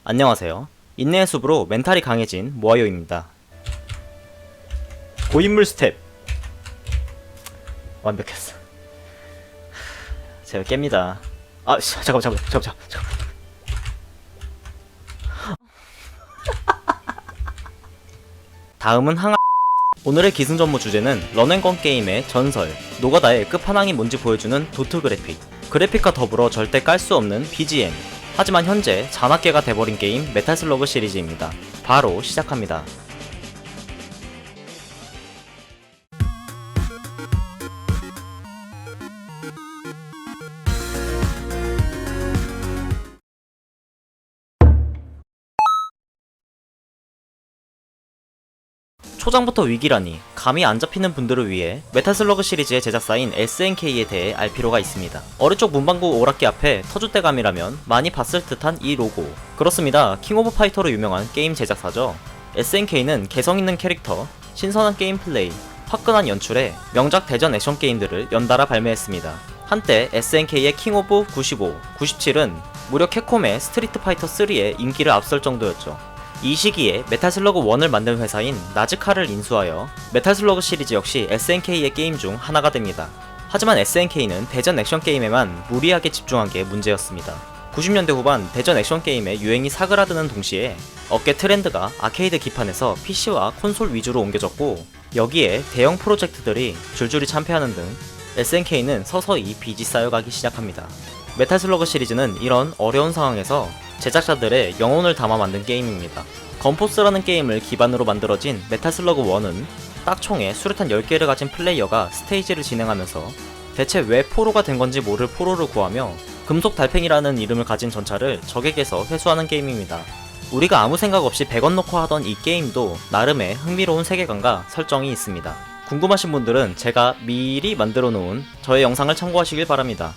안녕하세요. 인내의 숲으로 멘탈이 강해진 모아요입니다. 고인물 스텝 완벽했어. 제가 깹니다. 아, 잠깐만. 다음은 항아. 오늘의 기승전무 주제는 런앤건 게임의 전설, 노가다의 끝판왕이 뭔지 보여주는 도트 그래픽. 그래픽과 더불어 절대 깔 수 없는 BGM. 하지만 현재 잔악계가 돼버린 게임 메탈슬러그 시리즈입니다. 바로 시작합니다. 초장부터 위기라니 감이 안 잡히는 분들을 위해 메탈슬러그 시리즈의 제작사인 SNK에 대해 알 필요가 있습니다. 어릴 적 문방구 오락기 앞에 터줏대감이라면 많이 봤을 듯한 이 로고. 그렇습니다. 킹 오브 파이터로 유명한 게임 제작사죠. SNK는 개성있는 캐릭터, 신선한 게임 플레이, 화끈한 연출에 명작 대전 액션 게임들을 연달아 발매했습니다. 한때 SNK의 킹 오브 95, 97은 무려 캡콤의 스트리트 파이터 3의 인기를 앞설 정도였죠. 이 시기에 메탈슬러그 1을 만든 회사인 나즈카를 인수하여 메탈슬러그 시리즈 역시 SNK의 게임 중 하나가 됩니다. 하지만 SNK는 대전 액션 게임에만 무리하게 집중한 게 문제였습니다. 90년대 후반 대전 액션 게임의 유행이 사그라드는 동시에 업계 트렌드가 아케이드 기판에서 PC와 콘솔 위주로 옮겨졌고, 여기에 대형 프로젝트들이 줄줄이 참패하는 등 SNK는 서서히 빚이 쌓여가기 시작합니다. 메탈슬러그 시리즈는 이런 어려운 상황에서 제작자들의 영혼을 담아 만든 게임입니다. 건포스라는 게임을 기반으로 만들어진 메탈슬러그 1은 딱총에 수류탄 10개를 가진 플레이어가 스테이지를 진행하면서 대체 왜 포로가 된 건지 모를 포로를 구하며 금속 달팽이라는 이름을 가진 전차를 적에게서 회수하는 게임입니다. 우리가 아무 생각 없이 100원 넣고 하던 이 게임도 나름의 흥미로운 세계관과 설정이 있습니다. 궁금하신 분들은 제가 미리 만들어 놓은 저의 영상을 참고하시길 바랍니다.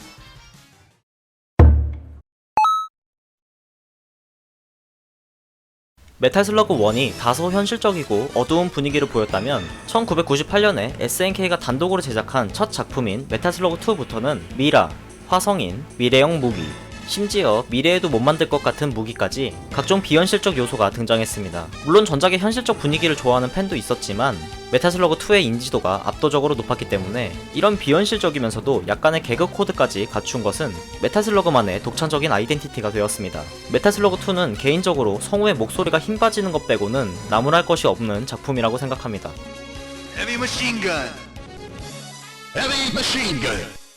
메탈슬러그 1이 다소 현실적이고 어두운 분위기를 보였다면 1998년에 SNK가 단독으로 제작한 첫 작품인 메탈슬러그 2부터는 미라, 화성인, 미래형 무기, 심지어 미래에도 못 만들 것 같은 무기까지 각종 비현실적 요소가 등장했습니다. 물론 전작의 현실적 분위기를 좋아하는 팬도 있었지만 메탈슬러그 2의 인지도가 압도적으로 높았기 때문에 이런 비현실적이면서도 약간의 개그 코드까지 갖춘 것은 메탈슬러그만의 독창적인 아이덴티티가 되었습니다. 메탈슬러그 2는 개인적으로 성우의 목소리가 힘 빠지는 것 빼고는 나무랄 것이 없는 작품이라고 생각합니다.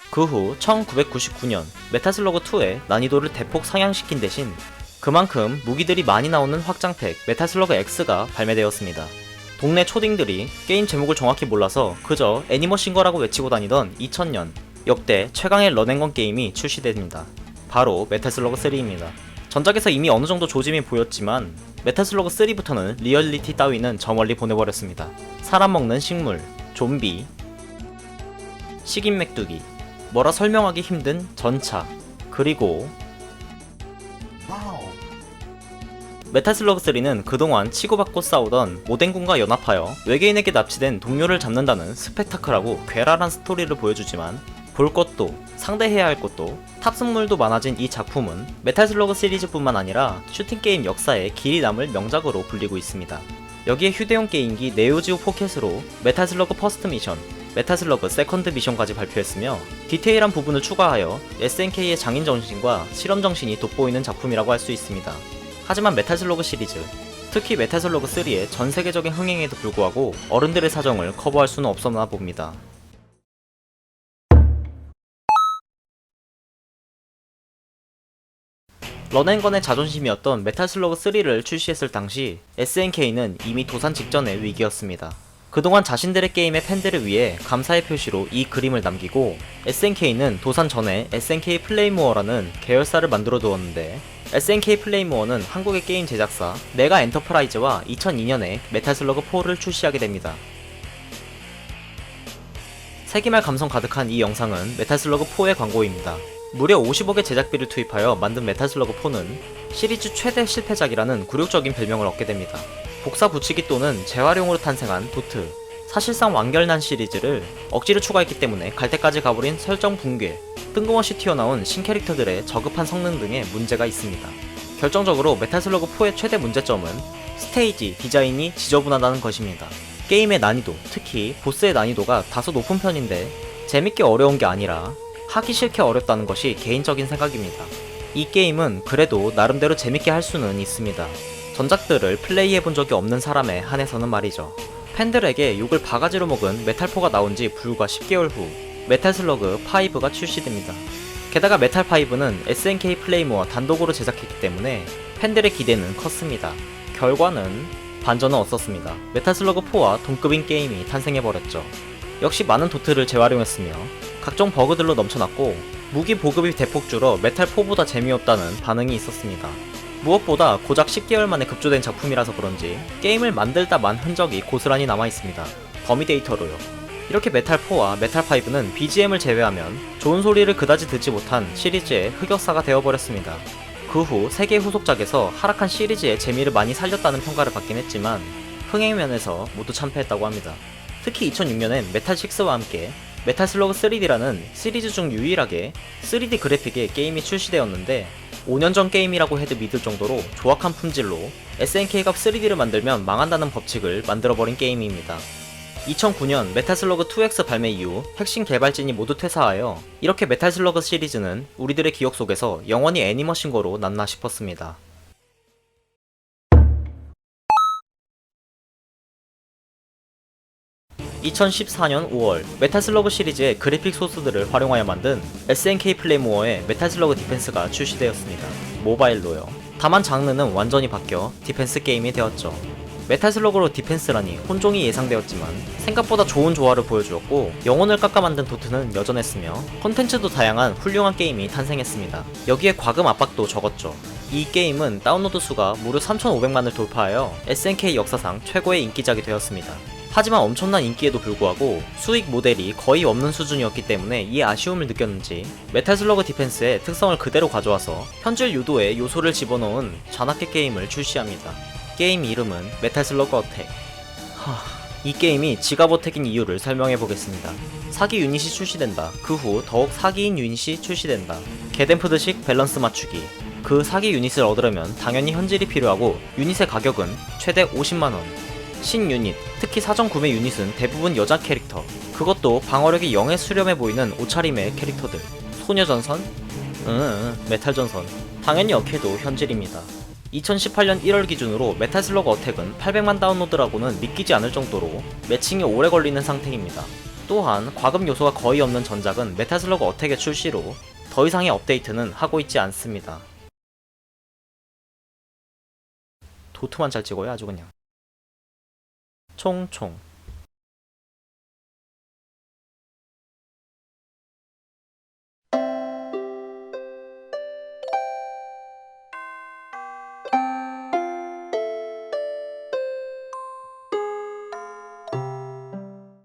그 후 1999년 메탈슬러그 2의 난이도를 대폭 상향시킨 대신 그만큼 무기들이 많이 나오는 확장팩 메탈슬러그 X가 발매되었습니다. 동네 초딩들이 게임 제목을 정확히 몰라서 그저 애니머신거라고 외치고 다니던 2000년 역대 최강의 런앤건 게임이 출시됩니다. 바로 메탈슬러그 3입니다. 전작에서 이미 어느 정도 조짐이 보였지만 메탈슬러그 3부터는 리얼리티 따위는 저 멀리 보내버렸습니다. 사람 먹는 식물, 좀비, 식인 맥두기, 뭐라 설명하기 힘든 전차, 그리고 메탈슬러그 3는 그동안 치고받고 싸우던 모덴군과 연합하여 외계인에게 납치된 동료를 잡는다는 스펙타클하고 괴랄한 스토리를 보여주지만 볼 것도 상대해야 할 것도 탑승물도 많아진 이 작품은 메탈슬러그 시리즈뿐만 아니라 슈팅게임 역사에 길이 남을 명작으로 불리고 있습니다. 여기에 휴대용 게임기 네오지오 포켓으로 메탈슬러그 퍼스트 미션, 메탈슬러그 세컨드 미션까지 발표했으며 디테일한 부분을 추가하여 SNK의 장인정신과 실험정신이 돋보이는 작품이라고 할 수 있습니다. 하지만 메탈슬러그 시리즈, 특히 메탈슬러그 3의 전세계적인 흥행에도 불구하고 어른들의 사정을 커버할 수는 없었나 봅니다. 런앤건의 자존심이었던 메탈슬러그 3를 출시했을 당시 SNK는 이미 도산 직전의 위기였습니다. 그동안 자신들의 게임의 팬들을 위해 감사의 표시로 이 그림을 남기고 SNK는 도산 전에 SNK 플레이모어라는 계열사를 만들어 두었는데 SNK 플레이모어는 한국의 게임 제작사 메가 엔터프라이즈와 2002년에 메탈슬러그 4를 출시하게 됩니다. 세기말 감성 가득한 이 영상은 메탈슬러그 4의 광고입니다. 무려 50억의 제작비를 투입하여 만든 메탈슬러그 4는 시리즈 최대 실패작이라는 굴욕적인 별명을 얻게 됩니다. 복사 붙이기 또는 재활용으로 탄생한 도트, 사실상 완결난 시리즈를 억지로 추가했기 때문에 갈 때까지 가버린 설정 붕괴, 뜬금없이 튀어나온 신캐릭터들의 저급한 성능 등의 문제가 있습니다. 결정적으로 메탈슬러그 4의 최대 문제점은 스테이지 디자인이 지저분하다는 것입니다. 게임의 난이도, 특히 보스의 난이도가 다소 높은 편인데 재밌게 어려운 게 아니라 하기 싫게 어렵다는 것이 개인적인 생각입니다. 이 게임은 그래도 나름대로 재밌게 할 수는 있습니다. 전작들을 플레이해본 적이 없는 사람에 한해서는 말이죠. 팬들에게 욕을 바가지로 먹은 메탈4가 나온 지 불과 10개월 후 메탈슬러그 5가 출시됩니다. 게다가 메탈5는 SNK 플레이모어 단독으로 제작했기 때문에 팬들의 기대는 컸습니다. 결과는 반전은 없었습니다. 메탈슬러그4와 동급인 게임이 탄생해버렸죠. 역시 많은 도트를 재활용했으며 각종 버그들로 넘쳐났고 무기 보급이 대폭 줄어 메탈4보다 재미없다는 반응이 있었습니다. 무엇보다 고작 10개월 만에 급조된 작품이라서 그런지 게임을 만들다 만 흔적이 고스란히 남아있습니다. 더미 데이터로요. 이렇게 메탈4와 메탈5는 BGM을 제외하면 좋은 소리를 그다지 듣지 못한 시리즈의 흑역사가 되어버렸습니다. 그 후 3개의 후속작에서 하락한 시리즈의 재미를 많이 살렸다는 평가를 받긴 했지만 흥행 면에서 모두 참패했다고 합니다. 특히 2006년엔 메탈6와 함께 메탈슬러그 3D라는 시리즈 중 유일하게 3D 그래픽의 게임이 출시되었는데 5년 전 게임이라고 해도 믿을 정도로 조악한 품질로 SNK가 3D를 만들면 망한다는 법칙을 만들어버린 게임입니다. 2009년 메탈슬러그 2X 발매 이후 핵심 개발진이 모두 퇴사하여 이렇게 메탈슬러그 시리즈는 우리들의 기억 속에서 영원히 애니머신 거로 남나 싶었습니다. 2014년 5월 메탈슬러그 시리즈의 그래픽 소스들을 활용하여 만든 SNK 플레이모어의 메탈슬러그 디펜스가 출시되었습니다. 모바일로요. 다만 장르는 완전히 바뀌어 디펜스 게임이 되었죠. 메탈슬러그로 디펜스라니 혼종이 예상되었지만 생각보다 좋은 조화를 보여주었고 영혼을 깎아 만든 도트는 여전했으며 콘텐츠도 다양한 훌륭한 게임이 탄생했습니다. 여기에 과금 압박도 적었죠. 이 게임은 다운로드 수가 무려 3,500만을 돌파하여 SNK 역사상 최고의 인기작이 되었습니다. 하지만 엄청난 인기에도 불구하고 수익 모델이 거의 없는 수준이었기 때문에 이 아쉬움을 느꼈는지 메탈슬러그 디펜스의 특성을 그대로 가져와서 현질 유도에 요소를 집어넣은 잔악계 게임을 출시합니다. 게임 이름은 메탈슬러그 어택. 이 게임이 지갑 어택인 이유를 설명해보겠습니다. 사기 유닛이 출시된다. 그 후 더욱 사기인 유닛이 출시된다. 개댐프드식 밸런스 맞추기. 그 사기 유닛을 얻으려면 당연히 현질이 필요하고 유닛의 가격은 최대 50만원. 신 유닛, 특히 사전 구매 유닛은 대부분 여자 캐릭터, 그것도 방어력이 0에 수렴해 보이는 옷차림의 캐릭터들. 소녀전선? 메탈전선. 당연히 어케도 현질입니다. 2018년 1월 기준으로 메탈슬러그 어택은 800만 다운로드라고는 믿기지 않을 정도로 매칭이 오래 걸리는 상태입니다. 또한 과금 요소가 거의 없는 전작은 메탈슬러그 어택의 출시로 더 이상의 업데이트는 하고 있지 않습니다. 도트만 잘 찍어요 아주 그냥. 총총